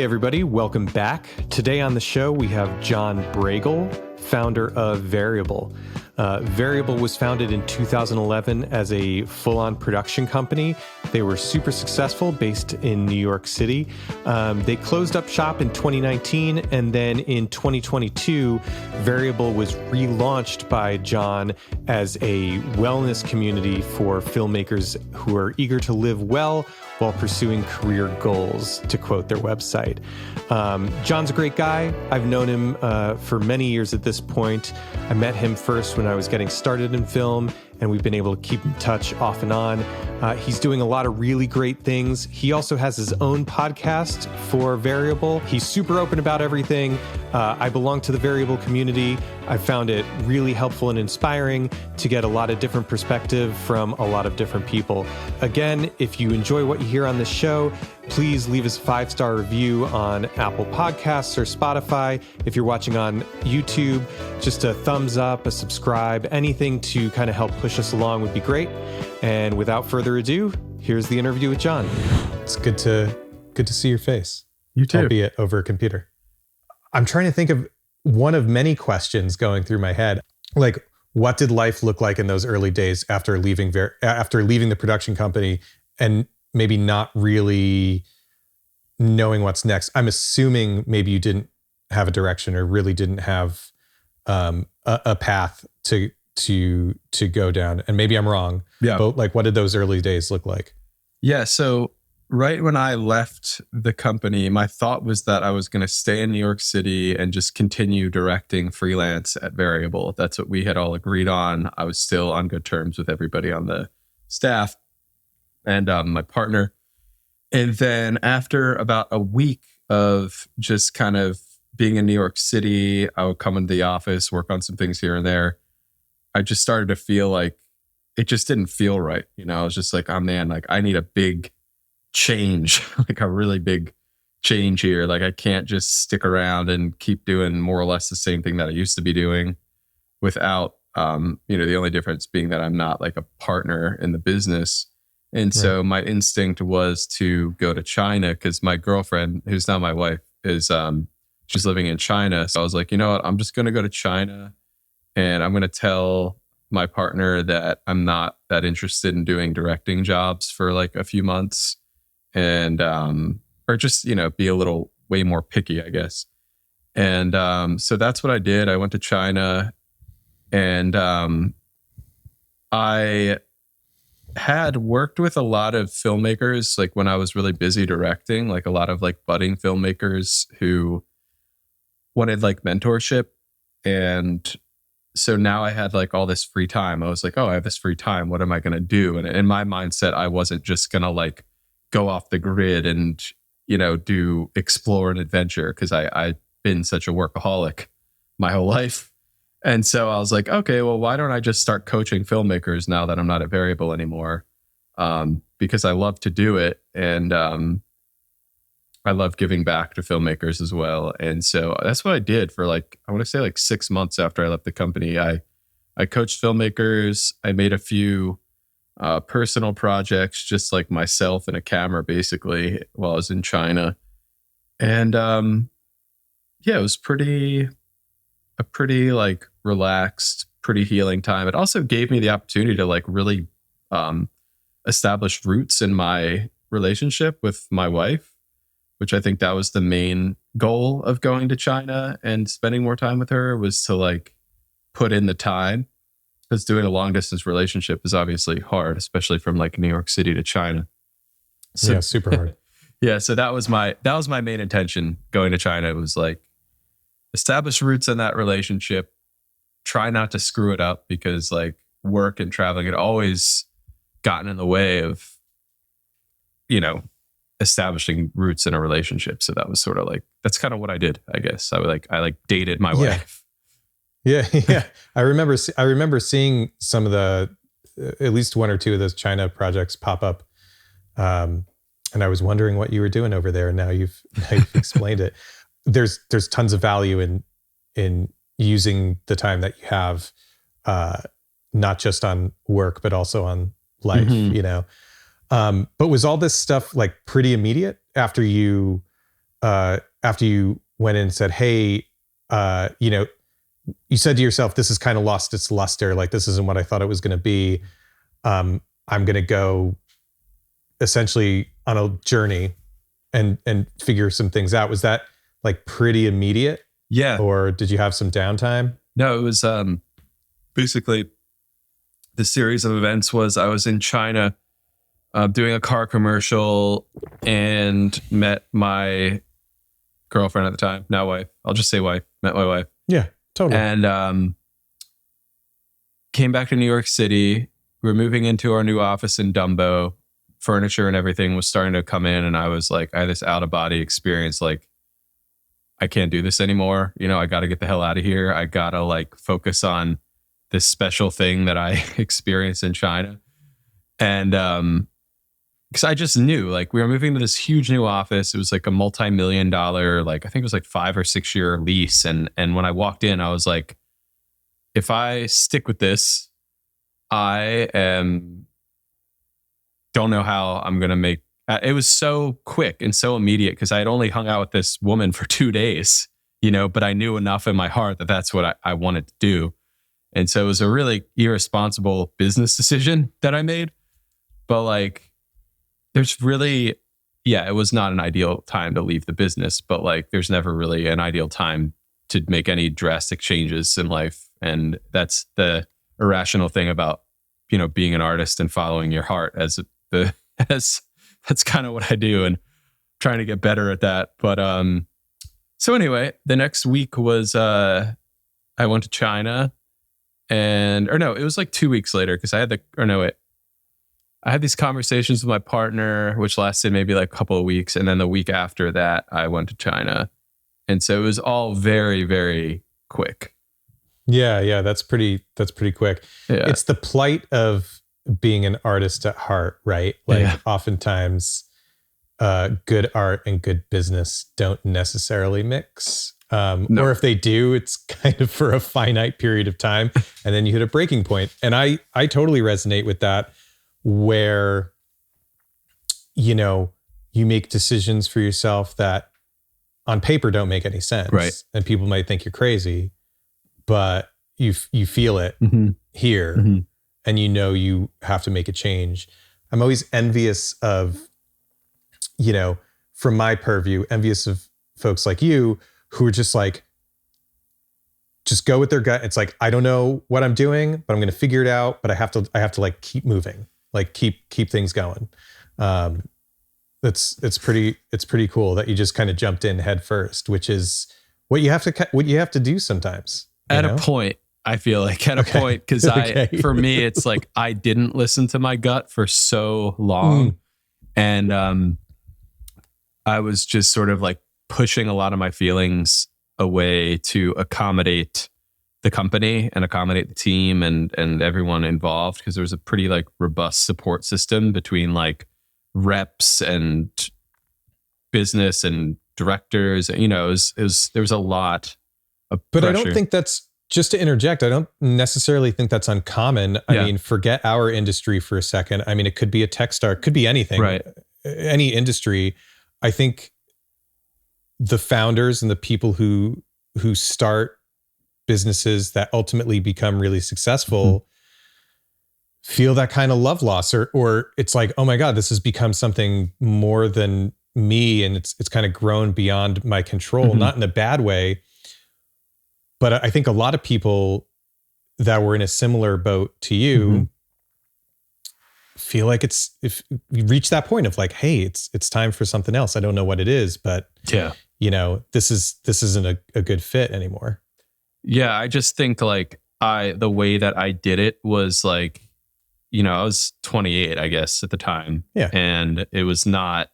everybody, welcome back. Today on the show, we have Jon Bregel, founder of Variable. Variable was founded in 2011 as a full-on production company. They were super successful, based in New York City. They closed up shop in 2019, and then in 2022, Variable was relaunched by Jon as a wellness community for filmmakers who are eager to live well while pursuing career goals, to quote their website. Jon's a great guy. I've known him for many years at this point. I met him first when I was getting started in film, and we've been able to keep in touch off and on. He's doing a lot of really great things. He also has his own podcast for Variable. He's super open about everything. I belong to the Variable community. I found it really helpful and inspiring to get a lot of different perspective from a lot of different people. Again, if you enjoy what you hear on this show, please leave us a 5-star review on Apple Podcasts or Spotify. If you're watching on YouTube, just a thumbs up, a subscribe, anything to kind of help push us along would be great. And without further ado, here's the interview with Jon. It's good to see your face. You too. Albeit over a computer. I'm trying to think of one of many questions going through my head. Like, what did life look like in those early days after leaving the production company and maybe not really knowing what's next? I'm assuming maybe you didn't have a direction or really didn't have a path to go down. And maybe I'm wrong. Yeah. But like, what did those early days look like? Yeah. So right when I left the company, my thought was that I was going to stay in New York City and just continue directing freelance at Variable. That's what we had all agreed on. I was still on good terms with everybody on the staff and my partner. And then after about a week of just kind of being in New York City, I would come into the office, work on some things here and there. I just started to feel like it just didn't feel right. You know, I was just like, oh man, like I need a big change, like a really big change here. Like I can't just stick around and keep doing more or less the same thing that I used to be doing without, the only difference being that I'm not like a partner in the business. And so my instinct was to go to China because my girlfriend, who's now my wife, is she's living in China. So I was like, you know what, I'm just going to go to China and I'm going to tell my partner that I'm not that interested in doing directing jobs for like a few months. And or just be a little way more picky, I guess. And so that's what I did. I went to China, and I had worked with a lot of filmmakers, like when I was really busy directing, like a lot of like budding filmmakers who wanted like mentorship. And so now I had like all this free time. I was like, oh, I have this free time. What am I going to do? And in my mindset, I wasn't just going to like go off the grid and, do explore and adventure because I've been such a workaholic my whole life. And so I was like, okay, well, why don't I just start coaching filmmakers now that I'm not at Variable anymore? Because I love to do it. And I love giving back to filmmakers as well. And so that's what I did for I want to say 6 months after I left the company. I coached filmmakers. I made a few personal projects, just like myself and a camera, basically, while I was in China. And it was a pretty like relaxed, pretty healing time. It also gave me the opportunity to like really establish roots in my relationship with my wife, which I think that was the main goal of going to China and spending more time with her, was to like put in the time. Because doing a long distance relationship is obviously hard, especially from like New York City to China. So, yeah, super hard. Yeah, so that was my main intention going to China. It was like establish roots in that relationship, try not to screw it up, because like work and traveling had always gotten in the way of, establishing roots in a relationship. So that was sort of like, that's kind of what I did, I guess. I dated my wife. Yeah. I remember seeing some of the, at least one or two of those China projects pop up. And I was wondering what you were doing over there. And now you've explained it. There's tons of value in using the time that you have, not just on work, but also on life, But was all this stuff like pretty immediate after you after you went in and said, hey, you said to yourself, this has kind of lost its luster. Like, this isn't what I thought it was going to be. I'm going to go essentially on a journey and figure some things out. Was that like pretty immediate? Yeah. Or did you have some downtime? No, it was basically the series of events was I was in China doing a car commercial and met my girlfriend at the time, now wife. I'll just say wife. Met my wife. Yeah, totally. And came back to New York City. We were moving into our new office in Dumbo. Furniture and everything was starting to come in, and I was like, I had this out of body experience. Like, I can't do this anymore. I got to get the hell out of here. I got to like focus on this special thing that I experienced in China. And because I just knew, like, we were moving to this huge new office. It was like a multi-million-dollar, like, I think it was like 5 or 6 year lease. And when I walked in, I was like, if I stick with this, don't know how I'm going to make. It was so quick and so immediate because I had only hung out with this woman for 2 days, but I knew enough in my heart that that's what I wanted to do. And so it was a really irresponsible business decision that I made. But like, there's really, it was not an ideal time to leave the business, but like, there's never really an ideal time to make any drastic changes in life. And that's the irrational thing about, being an artist and following your heart that's kind of what I do and trying to get better at that. But so anyway, the next week was I went to China, it was like 2 weeks later because I had these conversations with my partner, which lasted maybe like a couple of weeks, and then the week after that, I went to China, and so it was all very, very quick. Yeah, that's pretty quick. Yeah. It's the plight of being an artist at heart, right? Like oftentimes good art and good business don't necessarily mix. No. Or if they do, it's kind of for a finite period of time and then you hit a breaking point. And I totally resonate with that, where, you make decisions for yourself that on paper don't make any sense. Right. And people might think you're crazy, but you feel it here. Mm-hmm. And you have to make a change. I'm always envious of, from my purview, envious of folks like you who are just like, just go with their gut. It's like, I don't know what I'm doing, but I'm going to figure it out. But I have to like keep moving, like keep things going. It's pretty cool that you just kind of jumped in head first, which is what you have to do sometimes. At a point. I feel like at a point, because for me, it's like I didn't listen to my gut for so long. And I was just sort of like pushing a lot of my feelings away to accommodate the company and accommodate the team and everyone involved, because there was a pretty like robust support system between like reps and business and directors. There was a lot of pressure. But I don't think that's, just to interject, I don't necessarily think that's uncommon. I mean, forget our industry for a second. I mean, it could be a tech start, could be anything, right? Any industry. I think the founders and the people who start businesses that ultimately become really successful feel that kind of love loss, or it's like, oh my God, this has become something more than me, and it's kind of grown beyond my control, not in a bad way. But I think a lot of people that were in a similar boat to you feel like if you reach that point of like, hey, it's time for something else. I don't know what it is, but this isn't a good fit anymore. Yeah, I just think like the way that I did it was like, I was 28, I guess, at the time. Yeah. And I was not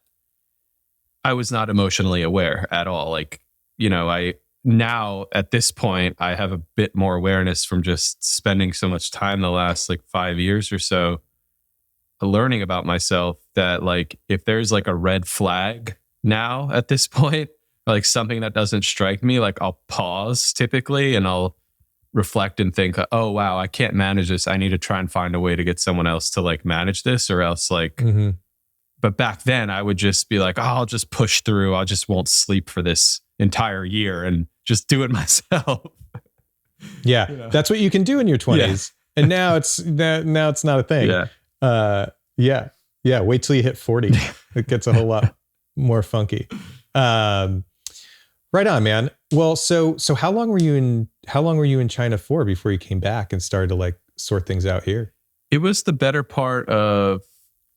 emotionally aware at all. Like, now at this point, I have a bit more awareness from just spending so much time the last like 5 years or so learning about myself, that like, if there's like a red flag now at this point, like something that doesn't strike me, like I'll pause typically and I'll reflect and think, oh wow, I can't manage this. I need to try and find a way to get someone else to like manage this, or else like But back then I would just be like, oh, I'll just push through. I just won't sleep for this entire year and just do it myself. Yeah. That's what you can do in your 20s. Yeah. And now it's not a thing. Yeah. Yeah. Wait till you hit 40. It gets a whole lot more funky. Right on, man. Well, so how long were you in China for before you came back and started to like sort things out here? It was the better part of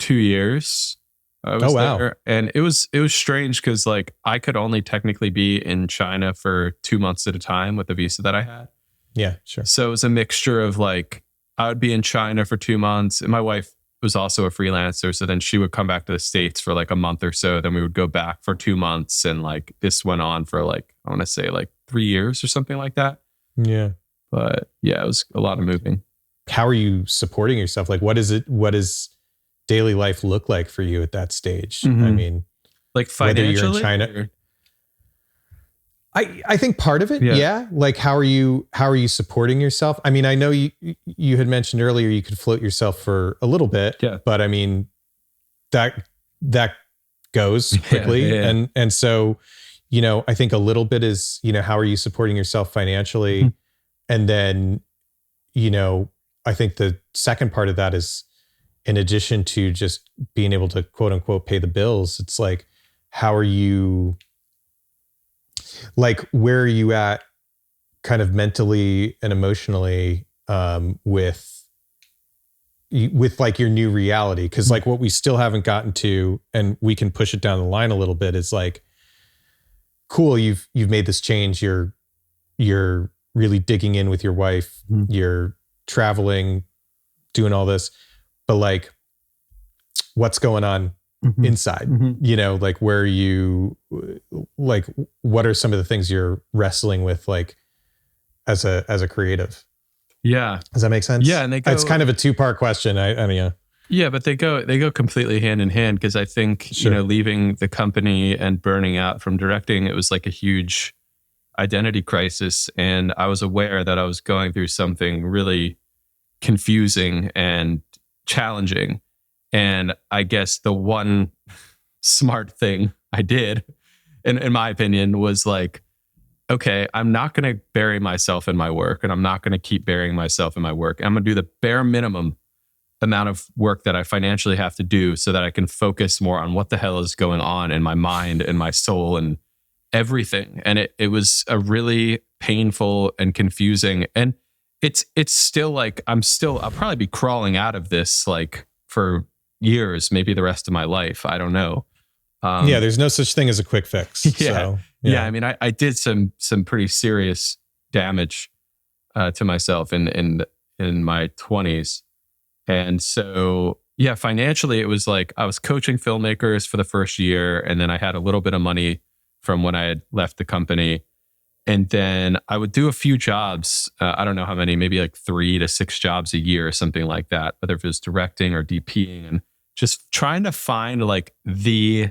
2 years. I was there, and it was strange because like I could only technically be in China for 2 months at a time with the visa that I had. Yeah, sure. So it was a mixture of like I would be in China for 2 months, and my wife was also a freelancer, so then she would come back to the States for like a month or so, then we would go back for 2 months, and like this went on for like I want to say like 3 years or something like that. Yeah. But yeah, it was a lot of moving. How are you supporting yourself? Like what does daily life look like for you at that stage? Mm-hmm. I mean, like financially, whether you're in China, I think part of it, yeah. Like how are you supporting yourself? I mean, I know you had mentioned earlier you could float yourself for a little bit, but I mean that goes quickly, and so I think a little bit is how are you supporting yourself financially, mm-hmm. and then I think the second part of that is in addition to just being able to quote unquote pay the bills, it's like how are you. Like, where are you at kind of mentally and emotionally with like your new reality? Because like what we still haven't gotten to, and we can push it down the line a little bit, is like, cool, you've made this change. You're really digging in with your wife. Mm-hmm. You're traveling, doing all this, but like, what's going on? Mm-hmm. Inside, mm-hmm. Like where are you, like, what are some of the things you're wrestling with, like as a creative? Yeah. Does that make sense? Yeah. And it's kind of a 2-part question. I mean, yeah, but they go completely hand in hand. Cause I think, sure. Leaving the company and burning out from directing, it was like a huge identity crisis. And I was aware that I was going through something really confusing and challenging. And I guess the one smart thing I did, in my opinion, was like, okay, I'm not going to bury myself in my work, and I'm not going to keep burying myself in my work. I'm going to do the bare minimum amount of work that I financially have to do so that I can focus more on what the hell is going on in my mind and my soul and everything. And it was a really painful and confusing, and it's still like I'll probably be crawling out of this like for years, maybe the rest of my life. I don't know. There's no such thing as a quick fix. Yeah. So, yeah. I mean, I did some pretty serious damage to myself in my 20s. And so, yeah, financially, it was like I was coaching filmmakers for the first year, and then I had a little bit of money from when I had left the company. And then I would do a few jobs. I don't know how many, maybe like 3 to 6 jobs a year or something like that, whether it was directing or DPing, and just trying to find like the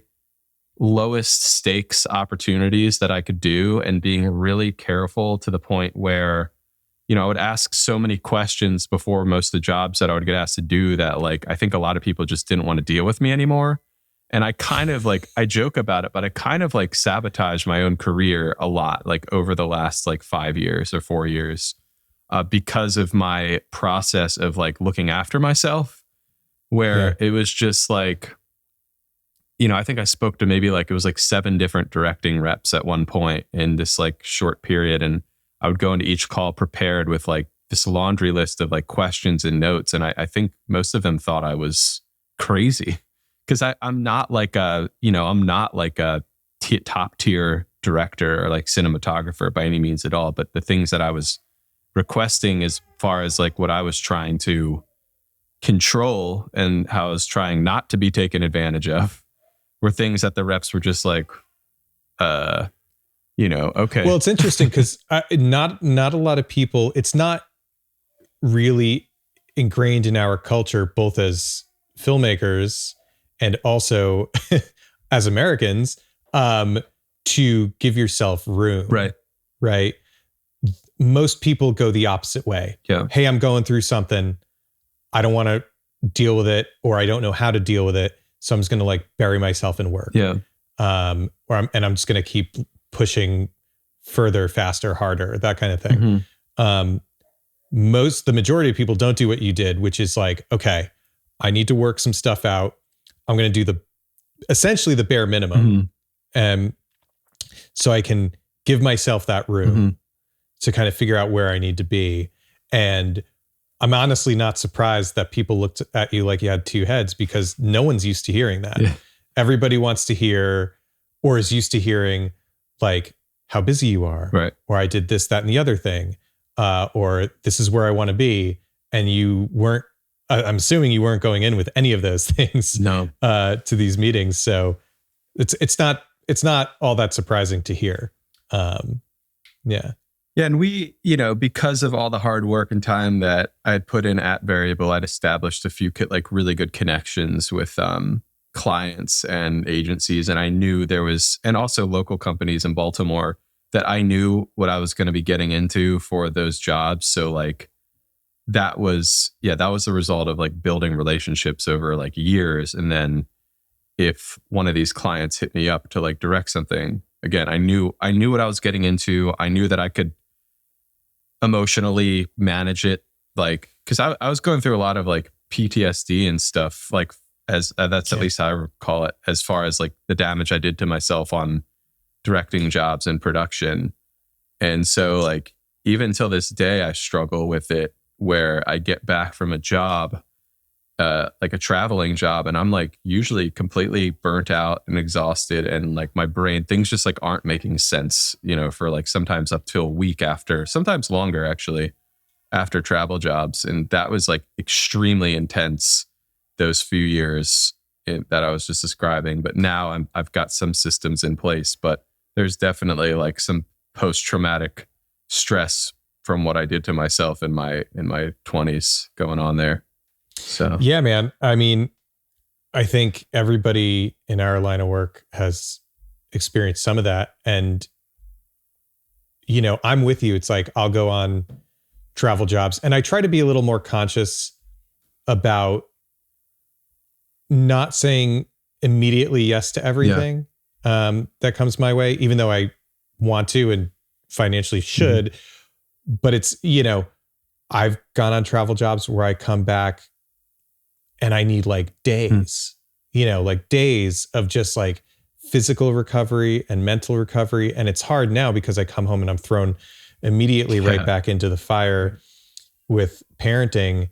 lowest stakes opportunities that I could do, and being really careful to the point where, I would ask so many questions before most of the jobs that I would get asked to do that like I think a lot of people just didn't want to deal with me anymore. And I kind of like, I joke about it, but I kind of like sabotaged my own career a lot, like over the last like 5 years or 4 years, because of my process of like looking after myself, where it was just like, I think I spoke to maybe like, it was like 7 different directing reps at one point in this like short period. And I would go into each call prepared with like this laundry list of like questions and notes. And I think most of them thought I was crazy. Because I'm not like a top tier director or like cinematographer by any means at all. But the things that I was requesting as far as like what I was trying to control and how I was trying not to be taken advantage of were things that the reps were just like, okay. Well, it's interesting because not a lot of people, it's not really ingrained in our culture, both as filmmakers and also as Americans, to give yourself room. Right. Most people go the opposite way. Yeah. Hey, I'm going through something. I don't want to deal with it, or I don't know how to deal with it. So I'm just going to like bury myself in work. Yeah. I'm just going to keep pushing further, faster, harder, that kind of thing. The majority of people don't do what you did, which is like, okay, I need to work some stuff out. I'm going to do essentially the bare minimum. So I can give myself that room to kind of figure out where I need to be. And I'm honestly not surprised that people looked at you like you had two heads, because no one's used to hearing that. Yeah. Everybody wants to hear, or is used to hearing, like how busy you are, right? Or I did this, that, and the other thing, or this is where I want to be. And you weren't, I'm assuming you weren't going in with any of those things to these meetings. So it's not all that surprising to hear. Yeah. And we, because of all the hard work and time that I had put in at Variable, I'd established a few like really good connections with clients and agencies. And I knew and also local companies in Baltimore, that I knew what I was going to be getting into for those jobs. So like, that was the result of like building relationships over like years. And then if one of these clients hit me up to like direct something, again, I knew what I was getting into. I knew that I could emotionally manage it, like, because I was going through a lot of like PTSD and stuff, like that's at least how I recall it, as far as like the damage I did to myself on directing jobs and production. And so like even till this day, I struggle with it, where I get back from a job, like a traveling job, and I'm like usually completely burnt out and exhausted, and like my brain, things just like aren't making sense, for like sometimes up to a week after, sometimes longer actually, after travel jobs. And that was like extremely intense those few years that I was just describing. But now I've got some systems in place, but there's definitely like some post-traumatic stress from what I did to myself in my 20s going on there. So yeah, man. I mean, I think everybody in our line of work has experienced some of that. And, I'm with you. It's like, I'll go on travel jobs, and I try to be a little more conscious about not saying immediately yes to everything that comes my way, even though I want to and financially should. But it's, I've gone on travel jobs where I come back and I need like days, like days of just like physical recovery and mental recovery. And it's hard now because I come home and I'm thrown immediately right back into the fire with parenting.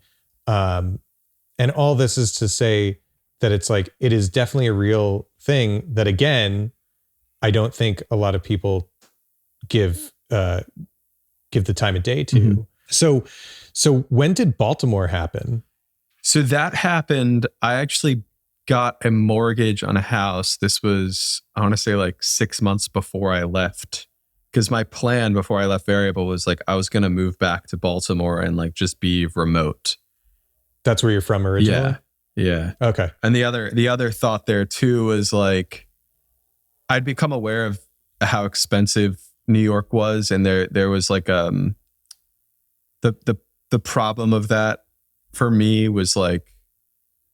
And all this is to say that it's like, it is definitely a real thing that, again, I don't think a lot of people give the time of day to. So when did Baltimore happen? So that happened, I actually got a mortgage on a house. This was, I want to say like 6 months before I left. Because my plan before I left Variable was like, I was going to move back to Baltimore and like just be remote. That's where you're from originally? Yeah. Okay. And the other thought there too was like, I'd become aware of how expensive New York was. And there was like, the problem of that for me was like,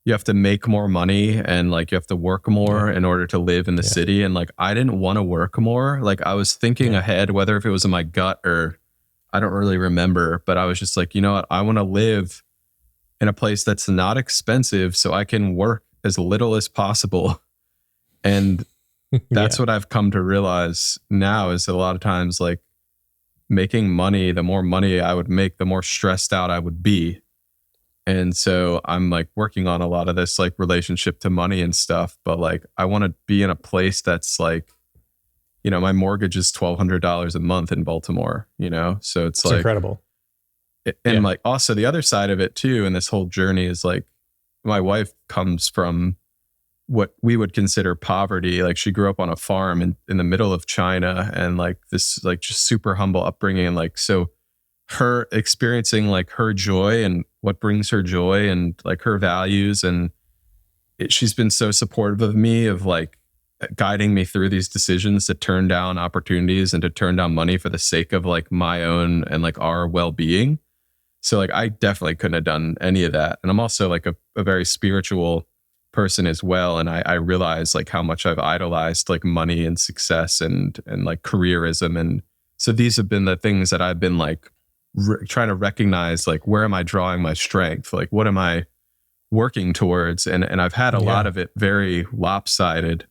you have to make more money and like you have to work more in order to live in the city. And like, I didn't want to work more. Like I was thinking ahead, whether if it was in my gut or I don't really remember, but I was just like, you know what? I want to live in a place that's not expensive so I can work as little as possible. And that's what I've come to realize now is a lot of times like making money, the more money I would make, the more stressed out I would be. And so I'm like working on a lot of this like relationship to money and stuff, but like I want to be in a place that's like, my mortgage is $1,200 a month in Baltimore, so it's like incredible. And like also the other side of it too, and this whole journey is like my wife comes from what we would consider poverty. Like she grew up on a farm in the middle of China and like this like just super humble upbringing. And like, so her experiencing like her joy and what brings her joy and like her values. And she's been so supportive of me of like guiding me through these decisions to turn down opportunities and to turn down money for the sake of like my own and like our well-being. So like, I definitely couldn't have done any of that. And I'm also like a very spiritual person as well. And I realized like how much I've idolized like money and success and like careerism. And so these have been the things that I've been like trying to recognize, like, where am I drawing my strength? Like, what am I working towards? And I've had a lot of it very lopsided.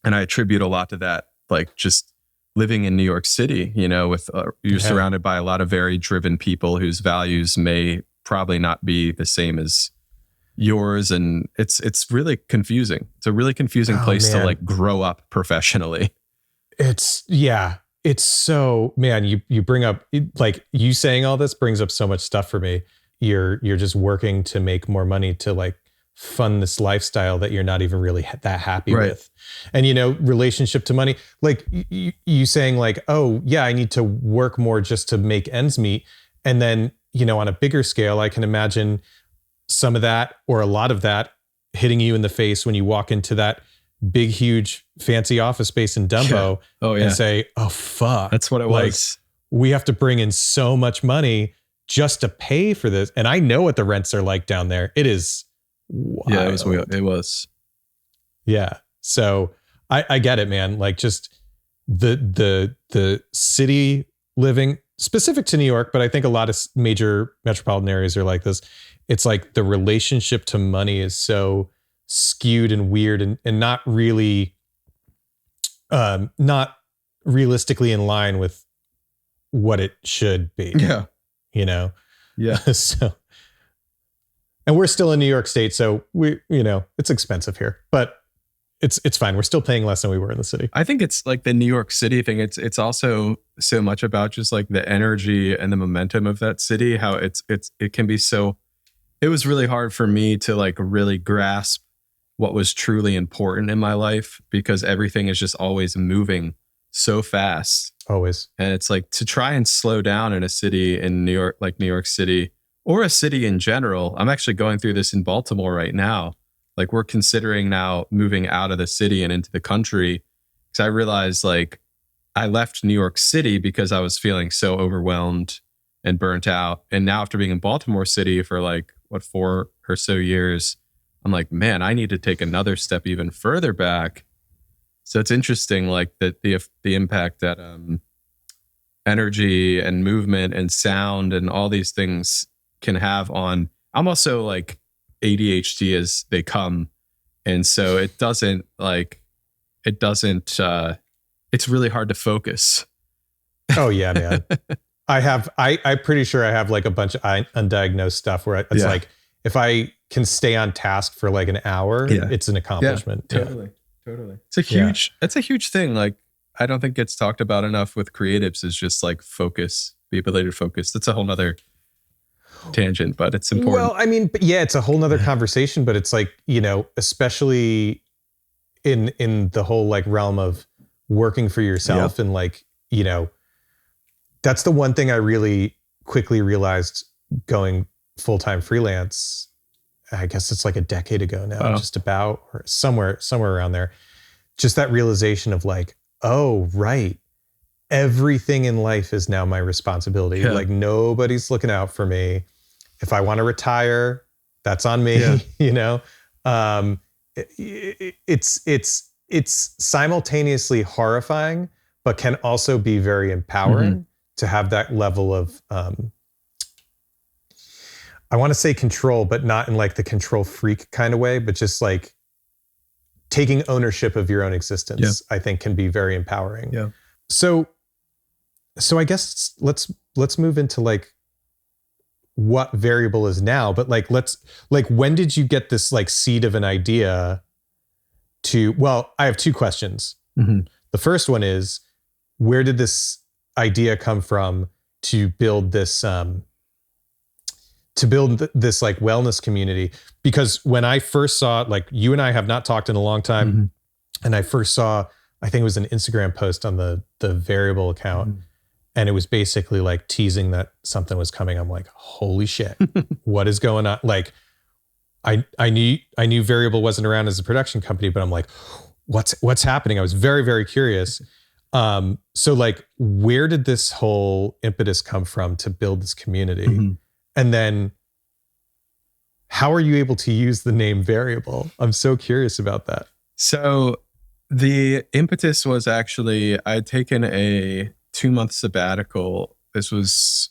And I attribute a lot to that, like just living in New York City, you know, with you're surrounded by a lot of very driven people whose values may probably not be the same as yours. And it's really confusing. It's a really confusing place to like grow up professionally. It's so, man, you bring up, like, you saying all this brings up so much stuff for me. You're just working to make more money to like fund this lifestyle that you're not even really that happy with. And, you know, relationship to money, like you saying like, oh yeah, I need to work more just to make ends meet. And then, you know, on a bigger scale, I can imagine some of that or a lot of that hitting you in the face when you walk into that big, huge, fancy office space in Dumbo and say, oh, fuck. That's what it was. We have to bring in so much money just to pay for this. And I know what the rents are like down there. It is wild. Yeah, it was. Yeah. So I get it, man. Like just the city living specific to New York, but I think a lot of major metropolitan areas are like this. It's like the relationship to money is so skewed and weird and not really not realistically in line with what it should be. Yeah. You know? Yeah. So, and we're still in New York State, so we, you know, it's expensive here, but it's fine. We're still paying less than we were in the city. I think it's like the New York City thing. It's also so much about just like the energy and the momentum of that city, how it can be so. It was really hard for me to like really grasp what was truly important in my life because everything is just always moving so fast. Always. And it's like to try and slow down in a city in New York, like New York City or a city in general. I'm actually going through this in Baltimore right now. Like we're considering now moving out of the city and into the country because I realized like I left New York City because I was feeling so overwhelmed and burnt out. And now after being in Baltimore City for like 4 or so years, I'm like, man, I need to take another step even further back. So it's interesting, like that the impact that energy and movement and sound and all these things can have on. I'm also like ADHD as they come, and so it's really hard to focus. Oh yeah, man. I'm pretty sure I have like a bunch of undiagnosed stuff where it's like if I can stay on task for like an hour, it's an accomplishment. Totally. It's a huge thing. Like I don't think it's talked about enough with creatives is just like focus, the ability to focus. That's a whole nother tangent, but it's important. Well, I mean, it's a whole nother conversation, but it's like, you know, especially in the whole like realm of working for yourself and like, you know, that's the one thing I really quickly realized going full-time freelance. I guess it's like a decade ago now, just about, or somewhere around there. Just that realization of like, oh, right. Everything in life is now my responsibility. Yeah. Like nobody's looking out for me. If I want to retire, that's on me, you know? It's simultaneously horrifying, but can also be very empowering to have that level of, I want to say control, but not in like the control freak kind of way, but just like taking ownership of your own existence, I think can be very empowering. Yeah. So I guess let's move into like what Variable is now, but like, when did you get this like seed of an idea to, well, I have two questions. The first one is, where did this idea come from to build this, this like wellness community? Because when I first saw it, like you and I have not talked in a long time. And I first saw, I think it was an Instagram post on the Variable account. And it was basically like teasing that something was coming. I'm like, holy shit, what is going on? Like I knew Variable wasn't around as a production company, but I'm like, what's happening? I was very, very curious. So like, where did this whole impetus come from to build this community? And then how are you able to use the name Variable? I'm so curious about that. So the impetus was actually I'd taken a 2-month sabbatical. This was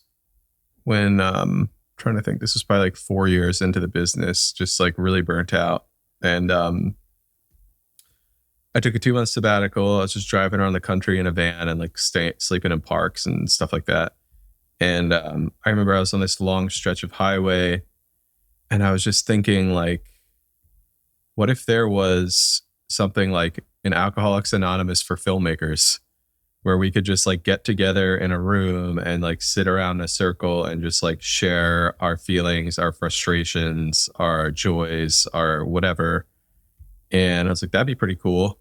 when trying to think, this was probably like 4 years into the business, just like really burnt out. And I took a 2-month sabbatical. I was just driving around the country in a van and like sleeping in parks and stuff like that. And I remember I was on this long stretch of highway and I was just thinking, like, what if there was something like an Alcoholics Anonymous for filmmakers, where we could just like get together in a room and like sit around in a circle and just like share our feelings, our frustrations, our joys, our whatever. And I was like, that'd be pretty cool.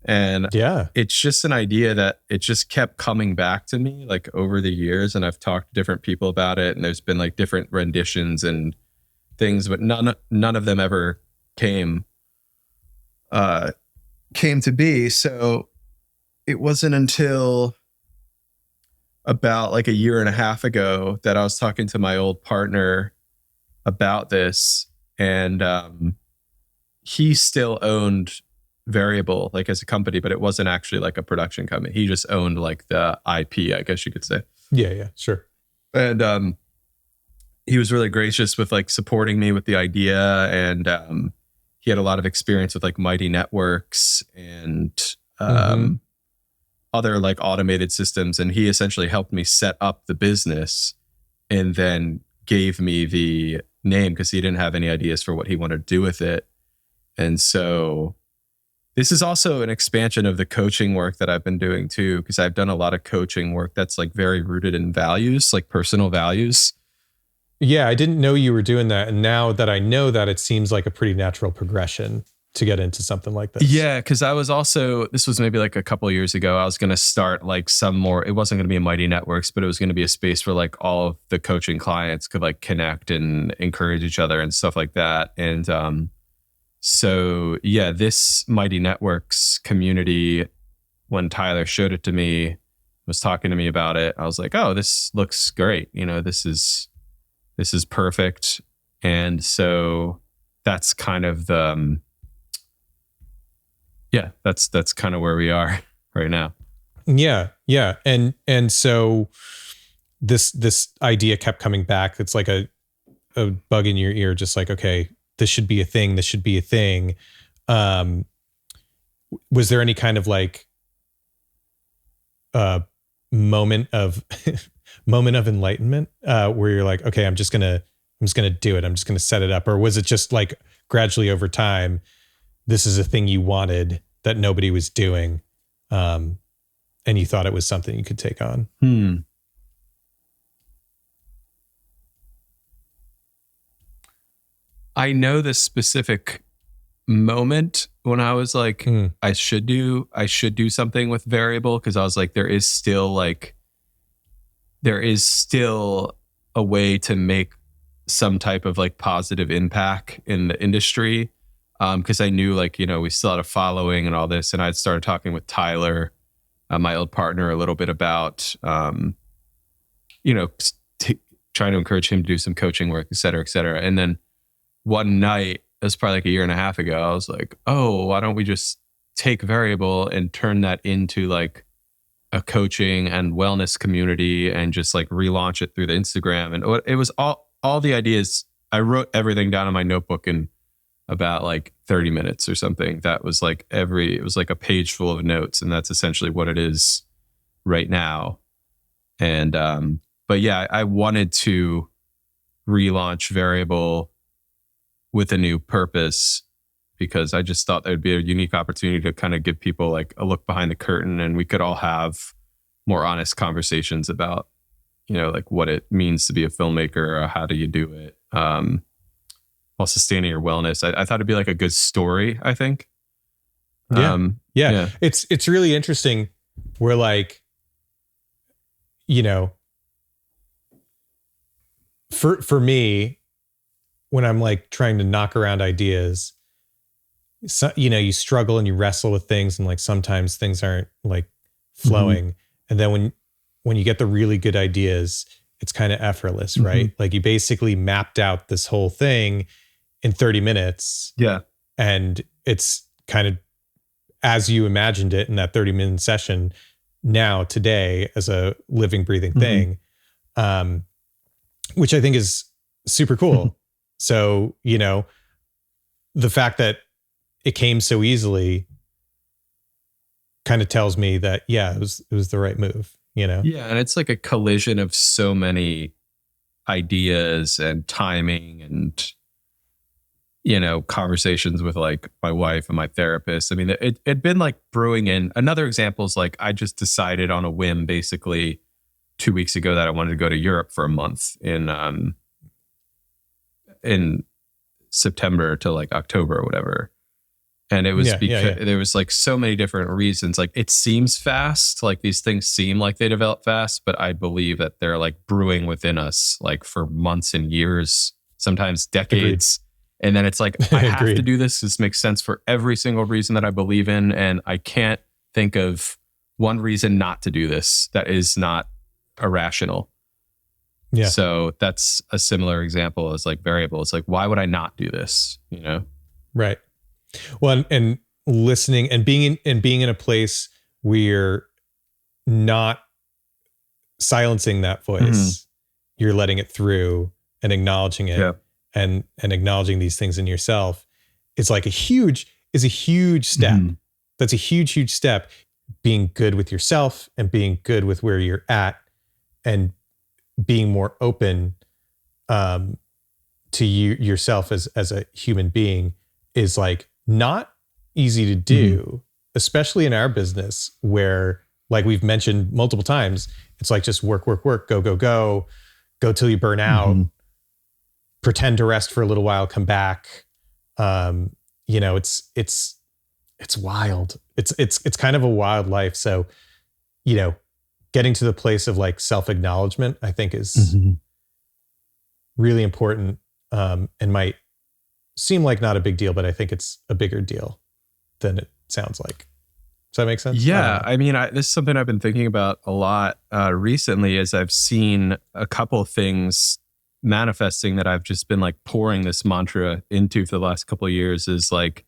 And yeah, it's just an idea that it just kept coming back to me like over the years. And I've talked to different people about it, and there's been like different renditions and things, but none of them ever came to be. So it wasn't until about like a year and a half ago that I was talking to my old partner about this, and he still owned Variable like as a company, but it wasn't actually like a production company. He just owned like the IP, I guess you could say. Yeah, sure. And he was really gracious with like supporting me with the idea, and he had a lot of experience with like Mighty Networks and other like automated systems, and he essentially helped me set up the business and then gave me the name because he didn't have any ideas for what he wanted to do with it. And so this is also an expansion of the coaching work that I've been doing too, because I've done a lot of coaching work that's like very rooted in values, like personal values. Yeah, I didn't know you were doing that. And now that I know that, it seems like a pretty natural progression to get into something like this. Yeah, because I was also, this was maybe like a couple of years ago, I was going to start like some more, it wasn't going to be a Mighty Networks, but it was going to be a space where like all of the coaching clients could like connect and encourage each other and stuff like that. And so yeah, this Mighty Networks community, when Tyler showed it to me, was talking to me about it, I was like, oh, this looks great. You know, this is perfect. And so that's kind of the, yeah, that's kind of where we are right now. Yeah. And so this idea kept coming back. It's like a bug in your ear, just like, okay, this should be a thing. This should be a thing. Was there any kind of like moment of enlightenment where you're like, okay, I'm just gonna do it. I'm just gonna set it up. Or was it just like gradually over time, this is a thing you wanted that nobody was doing, and you thought it was something you could take on? I know this specific moment when I was like, I should do something with Variable, because I was like, there is still a way to make some type of like positive impact in the industry. Because I knew like, you know, we still had a following and all this, and I'd started talking with Tyler, my old partner, a little bit about, you know, trying to encourage him to do some coaching work, et cetera, et cetera. And then one night, it was probably like a year and a half ago, I was like, oh, why don't we just take Variable and turn that into like a coaching and wellness community and just like relaunch it through the Instagram. And it was all the ideas. I wrote everything down in my notebook in about like 30 minutes or something. That was like it was like a page full of notes, and that's essentially what it is right now. And but yeah, I wanted to relaunch Variable with a new purpose, because I just thought there'd be a unique opportunity to kind of give people like a look behind the curtain, and we could all have more honest conversations about, you know, like what it means to be a filmmaker, or how do you do it while sustaining your wellness. I thought it'd be like a good story, I think. Yeah. It's really interesting. We're like, you know, for me, when I'm like trying to knock around ideas, so, you know, you struggle and you wrestle with things, and like sometimes things aren't like flowing. And then when you get the really good ideas, it's kind of effortless, right? Like you basically mapped out this whole thing in 30 minutes. Yeah. And it's kind of as you imagined it in that 30-minute session now today as a living, breathing thing, which I think is super cool. So, the fact that it came so easily kind of tells me that, it was the right move, Yeah. And it's like a collision of so many ideas and timing and, conversations with like my wife and my therapist. I mean, it'd been like brewing in. Another example is like, I just decided on a whim, basically 2 weeks ago, that I wanted to go to Europe for a month in September to like October or whatever. And it was because there was like so many different reasons. Like it seems fast, like these things seem like they develop fast, but I believe that they're like brewing within us like for months and years, sometimes decades. Agreed. And then it's like, I have to do this. This makes sense for every single reason that I believe in. And I can't think of one reason not to do this that is not irrational. Yeah. So that's a similar example as like variable. It's like, why would I not do this? Right. Well, and listening and being in a place where you're not silencing that voice, you're letting it through and acknowledging it. Yeah. And acknowledging these things in yourself is like a huge step. That's a huge step. Being good with yourself and being good with where you're at and being more open to yourself as a human being is like not easy to do, especially in our business where, like we've mentioned multiple times, it's like just work, go till you burn out. Pretend to rest for a little while, come back. It's wild. It's kind of a wild life. So, getting to the place of like self-acknowledgement, I think is really important, and might seem like not a big deal, but I think it's a bigger deal than it sounds like. Does that make sense? Yeah. I mean, this is something I've been thinking about a lot recently as I've seen a couple of things manifesting that I've just been like pouring this mantra into for the last couple of years, is like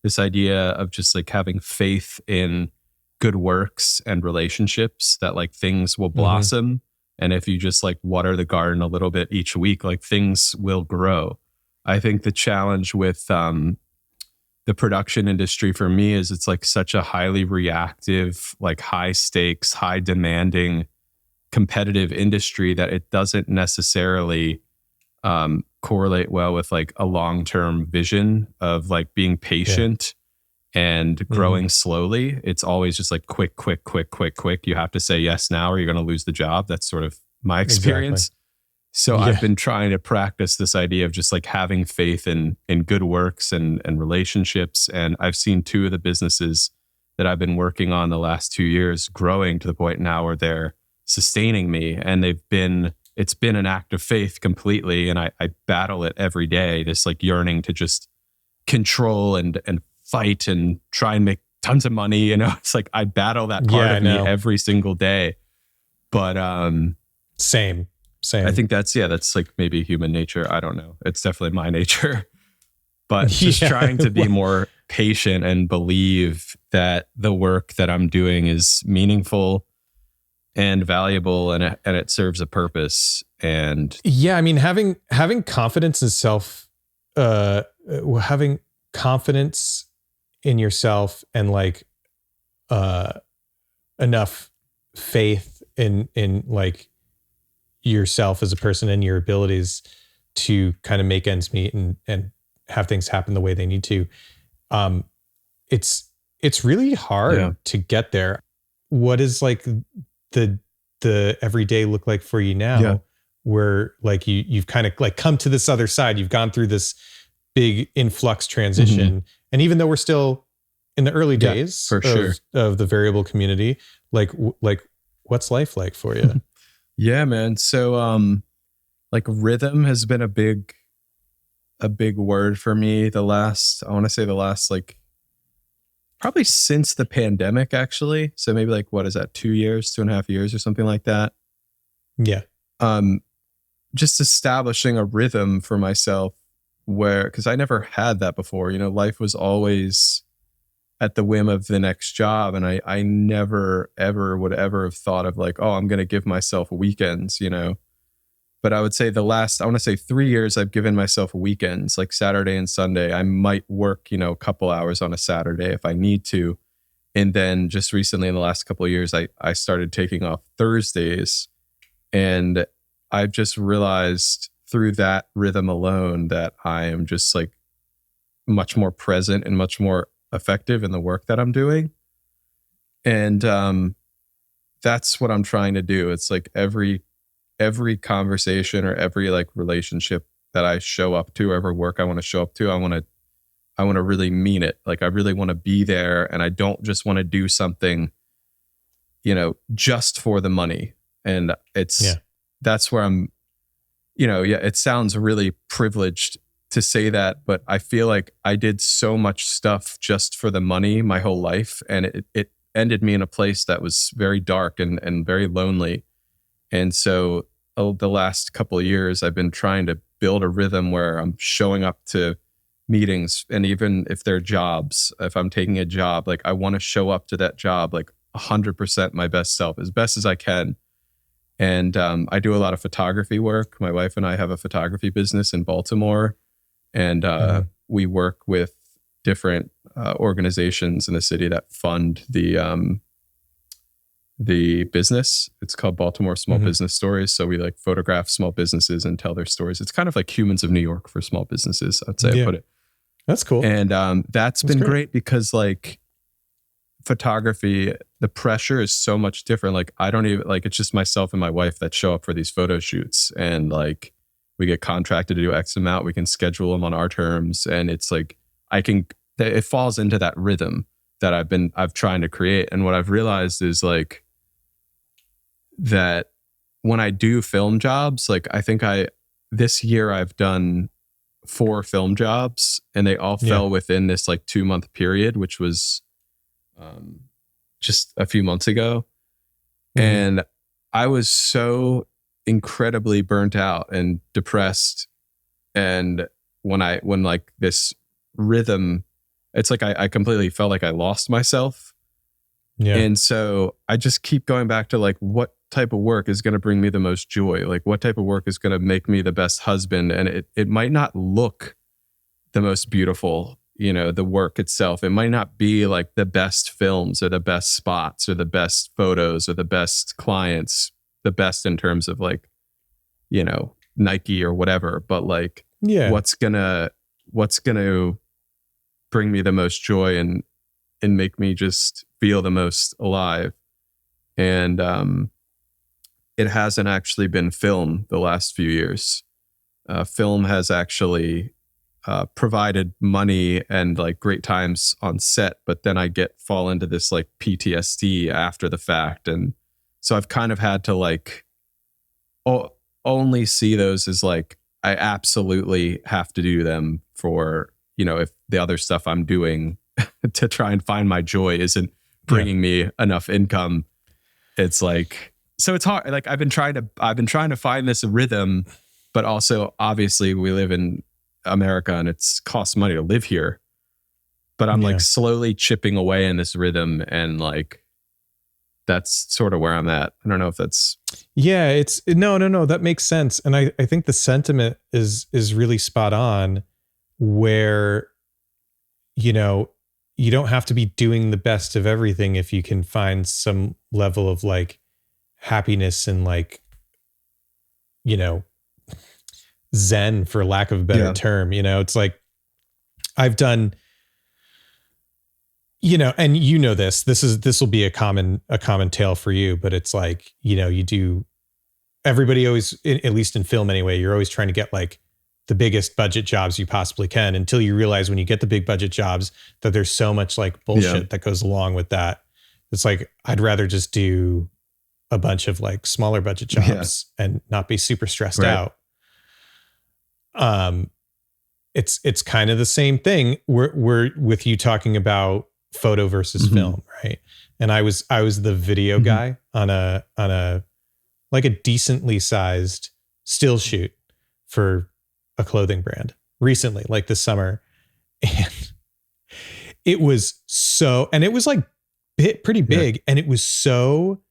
this idea of just like having faith in good works and relationships, that like things will blossom. And if you just like water the garden a little bit each week, like things will grow. I think the challenge with the production industry for me is it's like such a highly reactive, like high stakes, high demanding, competitive industry that it doesn't necessarily correlate well with like a long-term vision of like being patient and growing slowly. It's always just like quick. You have to say yes now or you're going to lose the job. That's sort of my experience. Exactly. So I've been trying to practice this idea of just like having faith in good works and relationships. And I've seen two of the businesses that I've been working on the last 2 years growing to the point now where they're sustaining me, and it's been an act of faith completely. And I battle it every day, this like yearning to just control and fight and try and make tons of money. It's like I battle that part of me every single day. But same. I think that's like maybe human nature. I don't know. It's definitely my nature. But just trying to be more patient and believe that the work that I'm doing is meaningful and valuable, and it serves a purpose. And I mean, having confidence in self, having confidence in yourself, and like enough faith in like yourself as a person and your abilities to kind of make ends meet and have things happen the way they need to. It's really hard to get there. What is like the everyday look like for you now, where like you've kind of like come to this other side, you've gone through this big influx transition. And even though we're still in the early days of the variable community, like what's life like for you? Yeah, man. So like rhythm has been a big word for me the last like probably since the pandemic, actually. So maybe like, what is that? 2.5 years or something like that. Yeah. Just establishing a rhythm for myself where, because I never had that before, life was always at the whim of the next job. And I never, ever would ever have thought of like, oh, I'm going to give myself weekends, But I would say I want to say 3 years, I've given myself weekends, like Saturday and Sunday. I might work, a couple hours on a Saturday if I need to. And then just recently in the last couple of years, I started taking off Thursdays. And I've just realized through that rhythm alone that I am just like much more present and much more effective in the work that I'm doing. And that's what I'm trying to do. It's like every conversation or every like relationship that I show up to, every work I want to show up to, I want to really mean it. Like I really want to be there, and I don't just want to do something, just for the money. And that's where I'm, it sounds really privileged to say that, but I feel like I did so much stuff just for the money my whole life. And it ended me in a place that was very dark and very lonely. And so the last couple of years, I've been trying to build a rhythm where I'm showing up to meetings, and even if they're jobs, if I'm taking a job, like I want to show up to that job like 100% my best self, as best as I can. And I do a lot of photography work. My wife and I have a photography business in Baltimore, and we work with different organizations in the city that fund the business. It's called Baltimore Small Business Stories. So we like photograph small businesses and tell their stories. It's kind of like Humans of New York for small businesses, I'd say. I put it. That's cool. And that's been great because like photography, the pressure is so much different. Like I don't even like, it's just myself and my wife that show up for these photo shoots, and like we get contracted to do X amount. We can schedule them on our terms, and it's like it falls into that rhythm that I've trying to create. And what I've realized is like that when I do film jobs, like I think this year I've done 4 film jobs, and they all fell within this like 2-month period, which was just a few months ago. And I was so incredibly burnt out and depressed. And when like this rhythm, it's like I completely felt like I lost myself. Yeah. And so I just keep going back to like, what type of work is going to bring me the most joy? Like what type of work is going to make me the best husband? And it might not look the most beautiful, the work itself. It might not be like the best films or the best spots or the best photos or the best clients, the best in terms of like, Nike or whatever, but like, what's gonna bring me the most joy and make me just feel the most alive. And it hasn't actually been film the last few years. Film has actually provided money and like great times on set, but then I fall into this like PTSD after the fact. And so I've kind of had to like only see those as like, I absolutely have to do them for, if the other stuff I'm doing to try and find my joy isn't bringing me enough income. It's like, so it's hard. Like I've been trying to find this rhythm, but also obviously we live in America and it's costs money to live here, but I'm like slowly chipping away in this rhythm, and like, that's sort of where I'm at. I don't know if that's... Yeah, it's no, that makes sense. And I think the sentiment is really spot on, where, you don't have to be doing the best of everything if you can find some level of like happiness and like, zen, for lack of a better term. It's like I've done, and this will be a common tale for you, but it's like, everybody always, at least in film anyway, you're always trying to get like the biggest budget jobs you possibly can, until you realize when you get the big budget jobs that there's so much like bullshit that goes along with that. It's like, I'd rather just do a bunch of like smaller budget jobs and not be super stressed out. It's kind of the same thing. We're with you talking about photo versus film, right? And I was the video guy on a like a decently sized still shoot for a clothing brand. recently, like this summer. And it was like pretty big, and it was so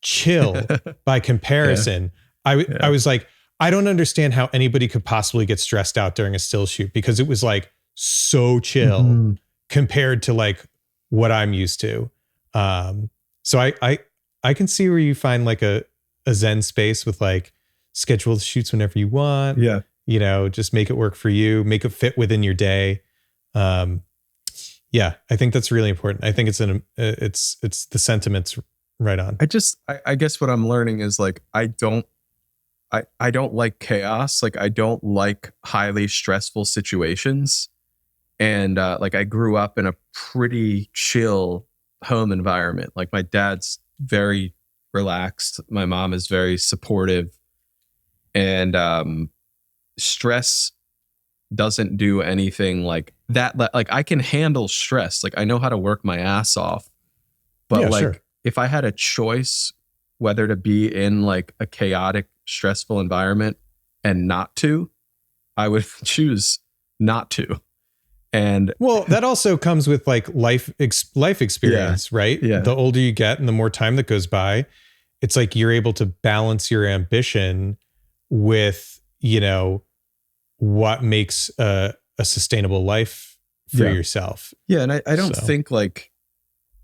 chill by comparison. I was like, I don't understand how anybody could possibly get stressed out during a still shoot, because it was like so chill compared to like what I'm used to. So I can see where you find like a Zen space with like scheduled shoots whenever you want. Yeah. You know, just make it work for you, make it fit within your day. Yeah, I think that's really important. I think it's the sentiments right on. I guess what I'm learning is like, I don't like chaos. Like, I don't like highly stressful situations. And like, I grew up in a pretty chill home environment. Like, my dad's very relaxed. My mom is very supportive. And stress doesn't do anything like that. Like, I can handle stress. Like, I know how to work my ass off. But like, if I had a choice whether to be in like a chaotic, stressful environment and not to, I would choose not to. And well, that also comes with like life experience, right? Yeah. The older you get and the more time that goes by, it's like you're able to balance your ambition with, you know, what makes a sustainable life for yourself. Yeah. And I don't think like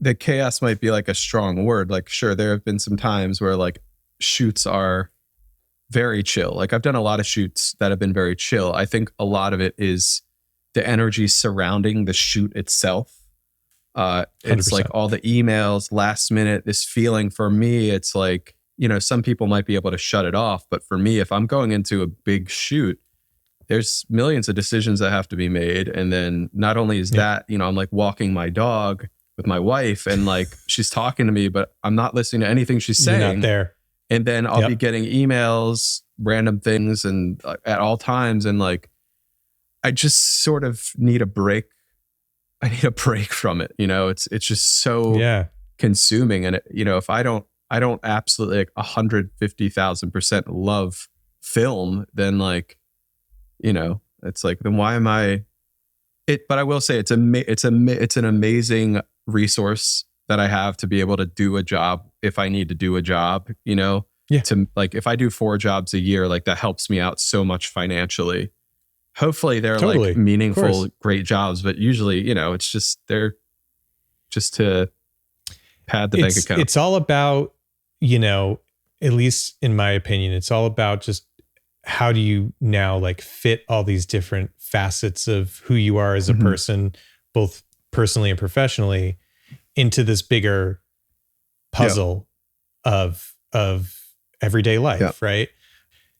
the chaos might be like a strong word. Like, sure, there have been some times where like shoots are very chill. Like, I've done a lot of shoots that have been very chill. I think a lot of it is the energy surrounding the shoot itself. It's 100%. like all the emails, last minute, this feeling. For me, it's like, you know, some people might be able to shut it off. But for me, if I'm going into a big shoot, there's millions of decisions that have to be made. And then not only is that, you know, I'm like walking my dog with my wife and like she's talking to me, but I'm not listening to anything she's saying. You're not there. And then I'll be getting emails, random things, and at all times. And like, I just sort of need a break. I need a break from it. You know, it's just so consuming. And it, you know, if I don't absolutely like 150,000% love film, then like, you know, it's like, then why am I it? But I will say it's an amazing resource that I have to be able to do a job if I need to do a job, you know, to like, if I do 4 jobs a year, like that helps me out so much financially. Hopefully they're like meaningful, great jobs, but usually, you know, it's just, they're just to pad the bank account. It's all about, you know, at least in my opinion, it's all about just how do you now like fit all these different facets of who you are as a person, both personally and professionally, into this bigger puzzle of everyday life, right?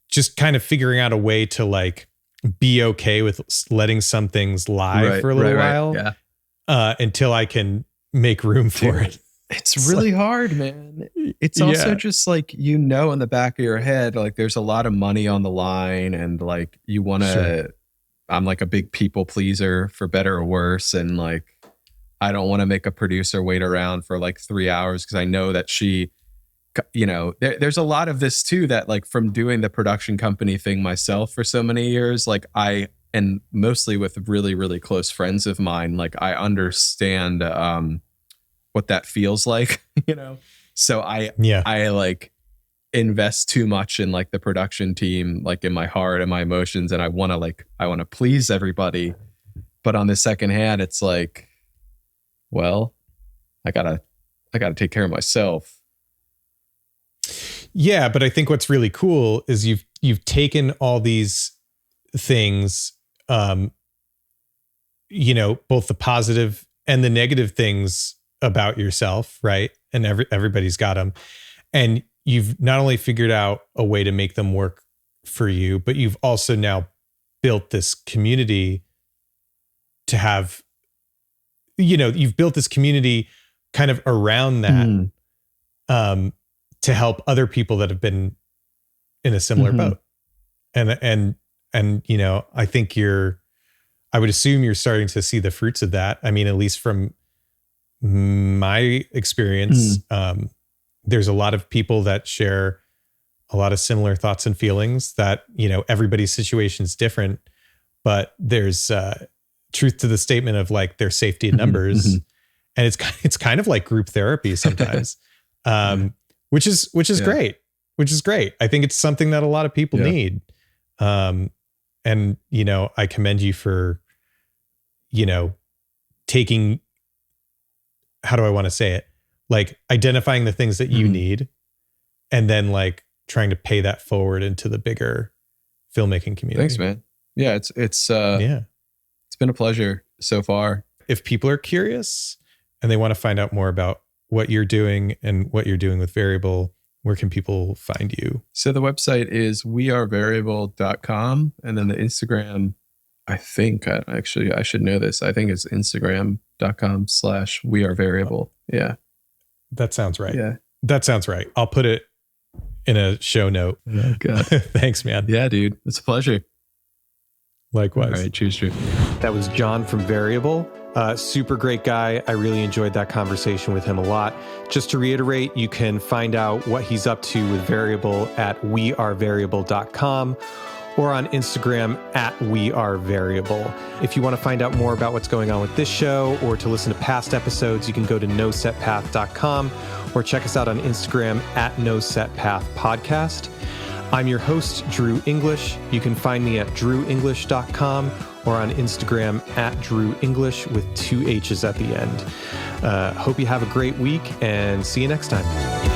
Just kind of figuring out a way to like be okay with letting some things lie for a little while until I can make room for it. It's really hard, man. It's also just like, you know, in the back of your head, like there's a lot of money on the line and like you want to, I'm like a big people pleaser for better or worse. And like, I don't want to make a producer wait around for like 3 hours because I know that she, you know, there's a lot of this too, that like from doing the production company thing myself for so many years, like and mostly with really, really close friends of mine, like I understand what that feels like, you know? So I like invest too much in like the production team, like in my heart and my emotions. And I want to please everybody. But on the second hand, it's like, well, I gotta take care of myself. Yeah, but I think what's really cool is you've taken all these things, you know, both the positive and the negative things about yourself, right? And everybody's got them. And you've not only figured out a way to make them work for you, but you've also now built this community to have, you know, you've built this community kind of around that, to help other people that have been in a similar boat. And, you know, I think I would assume you're starting to see the fruits of that. I mean, at least from my experience, there's a lot of people that share a lot of similar thoughts and feelings that, you know, everybody's situation is different, but there's truth to the statement of like there's safety in numbers, and it's kind of like group therapy sometimes, which is great, which is great. I think it's something that a lot of people need, and I commend you for taking, how do I want to say it, like identifying the things that you need, and then like trying to pay that forward into the bigger filmmaking community. Thanks, man. Yeah, it's been a pleasure so far. If people are curious and they want to find out more about what you're doing and what you're doing with Variable, where can people find you? So the website is wearevariable.com, and then the Instagram, I think I should know this. I think it's instagram.com/wearevariable. Yeah. That sounds right. Yeah. That sounds right. I'll put it in a show note. Oh, God. Thanks, man. Yeah, dude. It's a pleasure. Likewise. All right. Cheers. That was Jon from Variable. Super great guy. I really enjoyed that conversation with him a lot. Just to reiterate, you can find out what he's up to with Variable at wearevariable.com or on Instagram at wearevariable. If you want to find out more about what's going on with this show or to listen to past episodes, you can go to nosetpath.com or check us out on Instagram at nosetpathpodcast. I'm your host, Drew English. You can find me at drewenglish.com or on Instagram at drewenglish with 2 H's at the end. Hope you have a great week and see you next time.